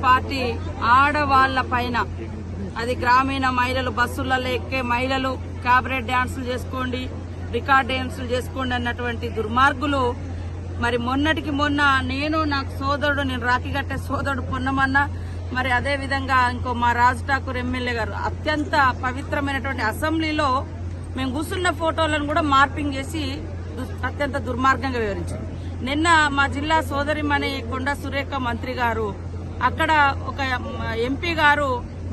Party ఆడవాళ్ల పైన, అది గ్రామీణ మహిళలు, బస్సులలో ఎక్కే మహిళలు క్యాబరెట్ డాన్సులు చేసుకోండి, రికార్డ్ డాన్సులు చేసుకోండి అన్నటువంటి దుర్మార్గులు మరి మొన్నటికి మొన్న నాకు సోదరుడు, నేను రాఖీ కట్టే సోదరుడు పొన్నమన్న, మరి అదే విధంగా ఇంకో మా రాజ్ ఠాకూర్ ఎమ్మెల్యే గారు అత్యంత పవిత్రమైనటువంటి అసెంబ్లీలో మేము కూర్చున్న ఫోటోలను కూడా మార్పింగ్ చేసి అత్యంత దుర్మార్గంగా వివరించారు. నిన్న మా జిల్లా సోదరిమణి కొండా సురేఖ మంత్రి గారు అక్కడ ఒక ఎంపీ గారు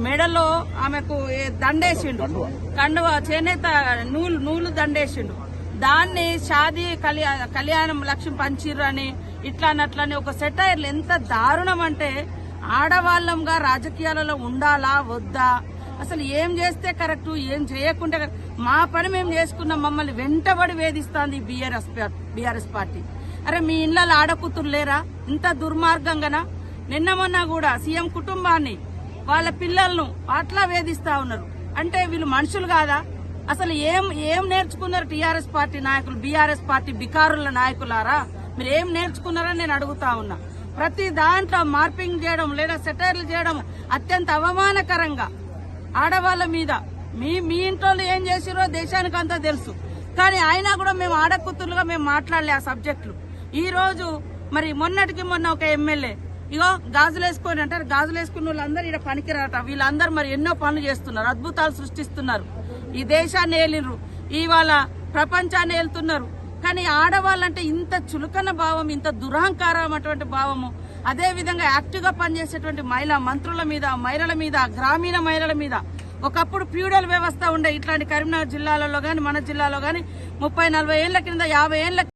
మెడలో ఆమెకు దండేసిండు, కండువ చేనేత నూలు దండేసిండు. దాన్ని షాదీ కళ్యాణం లక్ష్యం పంచిర్రు అని ఇట్లానట్లని ఒక సెటైర్లు ఎంత దారుణం అంటే, ఆడవాళ్లంగా రాజకీయాలలో ఉండాలా వద్దా, అసలు ఏం చేస్తే కరెక్ట్, ఏం చేయకుంటే మా పని మేము చేసుకున్నాం, మమ్మల్ని వెంటబడి వేధిస్తోంది బీఆర్ఎస్ పార్టీ. అరే మీ ఇళ్లలో ఆడకూతురు లేరా? ఇంత దుర్మార్గంగానా? నిన్న మొన్న కూడా సీఎం కుటుంబాన్ని, వాళ్ళ పిల్లలను అట్లా వేధిస్తా ఉన్నారు. అంటే వీళ్ళు మనుషులు కాదా? అసలు ఏం నేర్చుకున్నారు టీఆర్ఎస్ పార్టీ నాయకులు, బీఆర్ఎస్ పార్టీ బికారుల నాయకులారా? మీరు ఏం నేర్చుకున్నారని నేను అడుగుతా ఉన్నా. ప్రతి దాంట్లో మార్పింగ్ చేయడం లేదా సెటైర్లు చేయడం అత్యంత అవమానకరంగా ఆడవాళ్ల మీద. మీ ఇంట్లో ఏం చేసిరో దేశానికి అంతా తెలుసు, కానీ అయినా కూడా మేము ఆడకూతురుగా మేము మాట్లాడలే ఆ సబ్జెక్టులు. ఈ రోజు మరి మొన్నటికి మొన్న ఒక ఎమ్మెల్యే ఇగో గాజులు వేసుకొని అంటారు, గాజులు వేసుకున్న వాళ్ళందరూ ఇక్కడ పనికిరాట, వీళ్ళందరూ మరి ఎన్నో పనులు చేస్తున్నారు, అద్భుతాలు సృష్టిస్తున్నారు, ఈ దేశాన్ని ఏలినరు, ఇవాళ ప్రపంచాన్ని ఏలుతున్నారు. కానీ ఆడవాళ్ళంటే ఇంత చులకన భావం, ఇంత దురహంకారం అటువంటి భావము, అదే విధంగా యాక్టివ్ గా పనిచేసేటువంటి మహిళా మంత్రుల మీద, మహిళల మీద, గ్రామీణ మహిళల మీద. ఒకప్పుడు ఫ్యూడల్ వ్యవస్థ ఉండే ఇట్లాంటి కరీంనగర్ జిల్లాలలో గాని మన జిల్లాలో గాని 30-40 ఏళ్ల కింద 50 ఏళ్ల